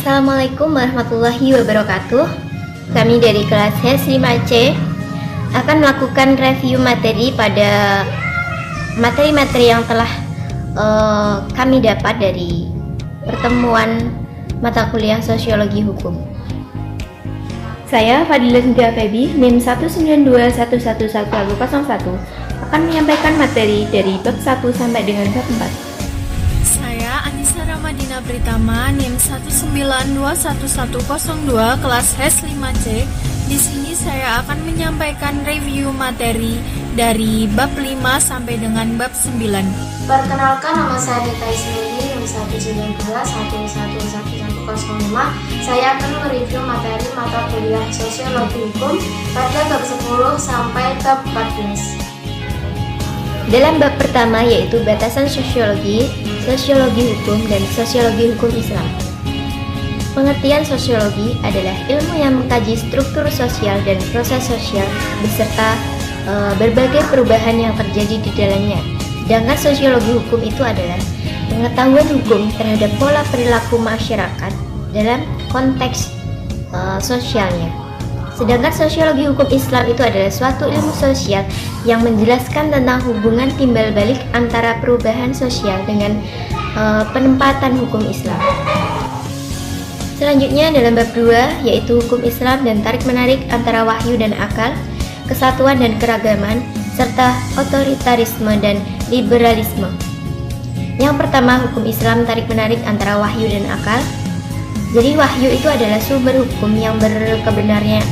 Assalamualaikum warahmatullahi wabarakatuh. Kami dari kelas H5C akan melakukan review materi pada materi-materi yang telah kami dapat dari pertemuan mata kuliah Sosiologi Hukum. Saya Fadilah Nida Febi, NIM 192111101, akan menyampaikan materi dari bab 1 sampai dengan bab 4. Saya Anissa Ramadina Pritama, NIM 1921102, kelas H5C. Di sini saya akan menyampaikan review materi dari bab 5 sampai dengan bab 9. Perkenalkan, nama saya Dita Ismini, NIM 192111105. Saya akan mereview materi mata kuliah Sosiologi Hukum pada bab 10 sampai bab 14. Dalam bab pertama yaitu batasan sosiologi, sosiologi hukum, dan sosiologi hukum Islam. Pengertian sosiologi adalah ilmu yang mengkaji struktur sosial dan proses sosial beserta berbagai perubahan yang terjadi di dalamnya. Sedangkan sosiologi hukum itu adalah pengetahuan hukum terhadap pola perilaku masyarakat dalam konteks sosialnya. Sedangkan sosiologi hukum Islam itu adalah suatu ilmu sosial yang menjelaskan tentang hubungan timbal balik antara perubahan sosial dengan penempatan hukum Islam. Selanjutnya dalam bab 2 yaitu hukum Islam dan tarik-menarik antara wahyu dan akal, kesatuan dan keragaman, serta otoritarisme dan liberalisme. Yang pertama, hukum Islam tarik-menarik antara wahyu dan akal. Jadi wahyu itu adalah sumber hukum yang kebenarannya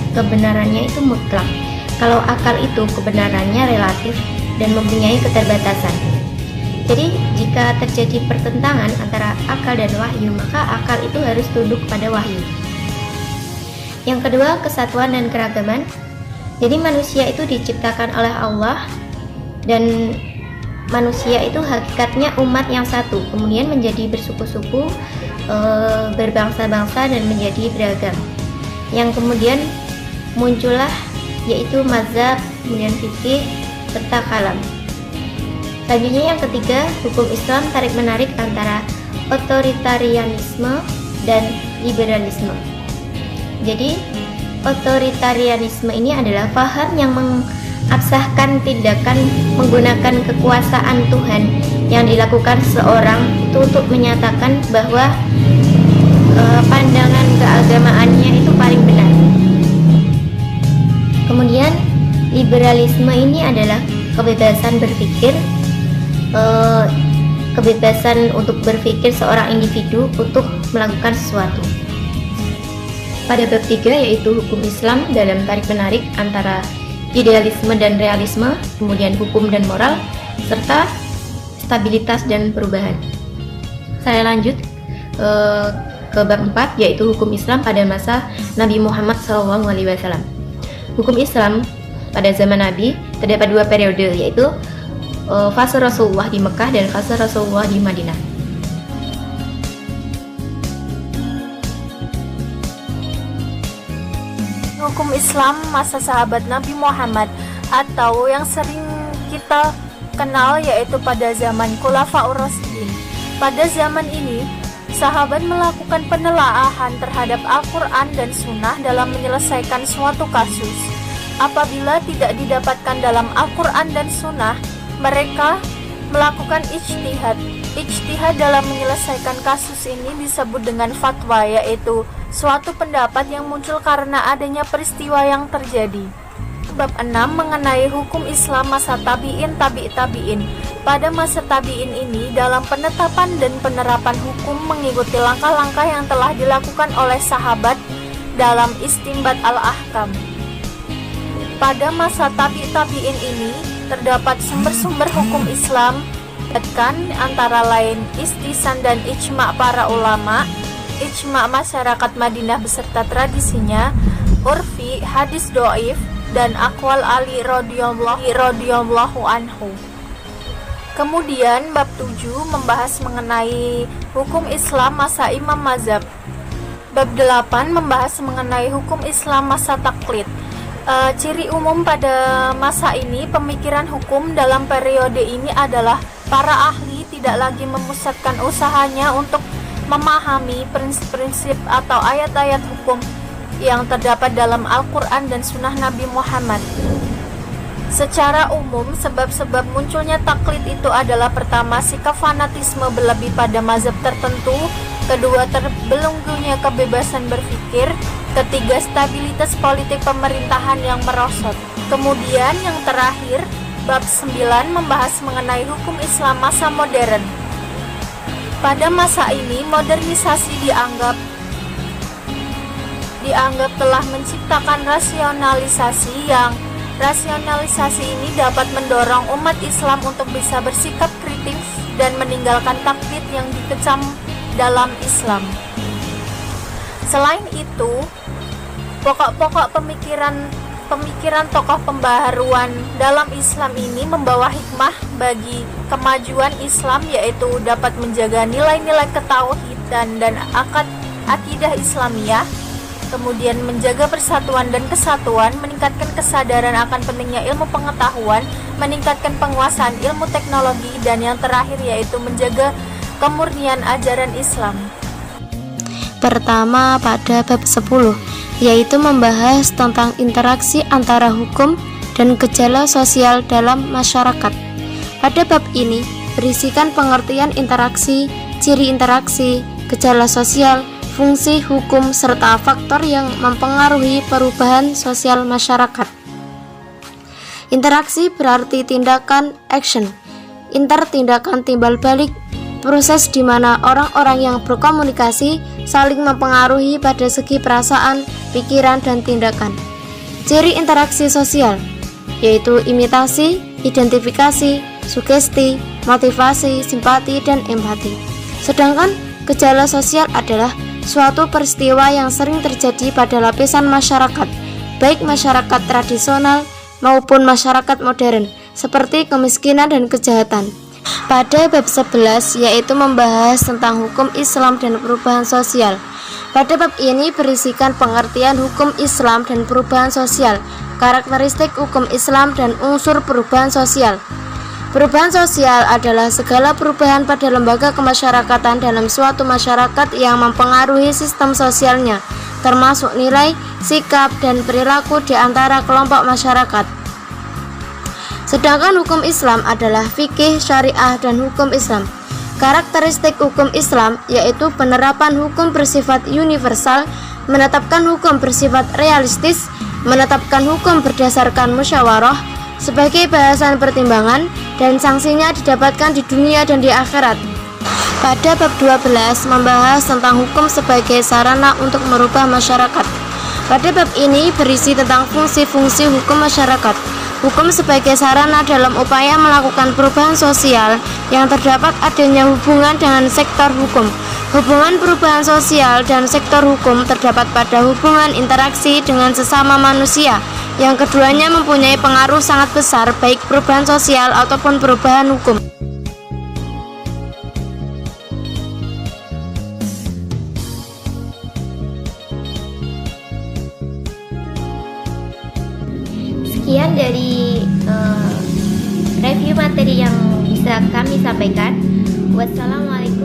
itu mutlak. Kalau akal itu kebenarannya relatif dan mempunyai keterbatasan. Jadi jika terjadi pertentangan antara akal dan wahyu, maka akal itu harus tunduk pada wahyu. Yang kedua, kesatuan dan keragaman. Jadi manusia itu diciptakan oleh Allah dan manusia itu hakikatnya umat yang satu, kemudian menjadi bersuku-suku, berbangsa-bangsa dan menjadi beragam. Yang kemudian muncullah yaitu mazhab, kemudian fikih serta kalam. Selanjutnya yang ketiga, hukum Islam tarik-menarik antara otoritarianisme dan liberalisme. Jadi otoritarianisme ini adalah paham yang mengabsahkan tindakan menggunakan kekuasaan Tuhan yang dilakukan seorang itu untuk menyatakan bahwa pandangan keagamaannya itu paling benar. Kemudian liberalisme ini adalah kebebasan berpikir, kebebasan untuk berpikir seorang individu untuk melakukan sesuatu. Pada bab 3 yaitu hukum Islam dalam tarik-menarik antara idealisme dan realisme, kemudian hukum dan moral, serta stabilitas dan perubahan. Saya lanjut ke bab 4 yaitu hukum Islam pada masa Nabi Muhammad SAW. Hukum Islam pada zaman Nabi terdapat dua periode yaitu fase Rasulullah di Mekah dan fase Rasulullah di Madinah. Hukum Islam masa sahabat Nabi Muhammad atau yang sering kita kenal yaitu pada zaman Khulafaur Rasyidin. Pada zaman ini, sahabat melakukan penelaahan terhadap Al-Quran dan Sunnah dalam menyelesaikan suatu kasus. Apabila tidak didapatkan dalam Al-Quran dan Sunnah, mereka melakukan ijtihad. Ijtihad dalam menyelesaikan kasus ini disebut dengan fatwa, yaitu suatu pendapat yang muncul karena adanya peristiwa yang terjadi. Bab 6 mengenai hukum Islam masa tabi'in. Pada masa tabi'in ini, dalam penetapan dan penerapan hukum mengikuti langkah-langkah yang telah dilakukan oleh sahabat dalam istinbat al-ahkam. Pada masa tabi'in ini, terdapat sumber-sumber hukum Islam, antara lain istisan dan ijma' para ulama, ijma' masyarakat Madinah beserta tradisinya, urfi, hadis do'if, dan akwal Ali radhiyallahu anhu. Kemudian bab 7 membahas mengenai hukum Islam masa Imam Mazhab. Bab 8 membahas mengenai hukum Islam masa taklid. Ciri umum pada masa ini pemikiran hukum dalam periode ini adalah para ahli tidak lagi memusatkan usahanya untuk memahami prinsip-prinsip atau ayat-ayat hukum yang terdapat dalam Al-Quran dan Sunnah Nabi Muhammad. Secara umum, sebab-sebab munculnya taklid itu adalah: pertama, sikap fanatisme berlebih pada mazhab tertentu; kedua, terbelenggunya kebebasan berpikir; ketiga, stabilitas politik pemerintahan yang merosot. Kemudian yang terakhir, bab 9 membahas mengenai hukum Islam masa modern. Pada masa ini, modernisasi dianggap telah menciptakan rasionalisasi ini dapat mendorong umat Islam untuk bisa bersikap kritis dan meninggalkan taklid yang dikecam dalam Islam. Selain itu, pokok-pokok pemikiran tokoh pembaharuan dalam Islam ini membawa hikmah bagi kemajuan Islam, yaitu dapat menjaga nilai-nilai ketauhidan dan akidah Islamiyah, kemudian menjaga persatuan dan kesatuan, meningkatkan kesadaran akan pentingnya ilmu pengetahuan, meningkatkan penguasaan ilmu teknologi, dan yang terakhir yaitu menjaga kemurnian ajaran Islam. Pertama, pada bab 10, yaitu membahas tentang interaksi antara hukum dan gejala sosial dalam masyarakat. Pada bab ini berisikan pengertian interaksi, ciri interaksi, gejala sosial, fungsi hukum, serta faktor yang mempengaruhi perubahan sosial masyarakat. Interaksi berarti tindakan action, tindakan timbal balik, proses di mana orang-orang yang berkomunikasi saling mempengaruhi pada segi perasaan, pikiran, dan tindakan. Ciri interaksi sosial yaitu imitasi, identifikasi, sugesti, motivasi, simpati, dan empati. Sedangkan gejala sosial adalah suatu peristiwa yang sering terjadi pada lapisan masyarakat, baik masyarakat tradisional maupun masyarakat modern, seperti kemiskinan dan kejahatan. Pada bab 11, yaitu membahas tentang hukum Islam dan perubahan sosial. Pada bab ini berisikan pengertian hukum Islam dan perubahan sosial, karakteristik hukum Islam dan unsur perubahan sosial. Perubahan sosial adalah segala perubahan pada lembaga kemasyarakatan dalam suatu masyarakat yang mempengaruhi sistem sosialnya, termasuk nilai, sikap, dan perilaku di antara kelompok masyarakat. Sedangkan hukum Islam adalah fikih, syariah, dan hukum Islam. Karakteristik hukum Islam yaitu penerapan hukum bersifat universal, menetapkan hukum bersifat realistis, menetapkan hukum berdasarkan musyawarah sebagai bahasan pertimbangan, dan sanksinya didapatkan di dunia dan di akhirat. Pada bab 12 membahas tentang hukum sebagai sarana untuk merubah masyarakat. Pada bab ini berisi tentang fungsi-fungsi hukum masyarakat. Hukum sebagai sarana dalam upaya melakukan perubahan sosial yang terdapat adanya hubungan dengan sektor hukum. Hubungan perubahan sosial dan sektor hukum terdapat pada hubungan interaksi dengan sesama manusia, yang keduanya mempunyai pengaruh sangat besar baik perubahan sosial ataupun perubahan hukum. Sekian dari review materi yang bisa kami sampaikan. Wassalamualaikum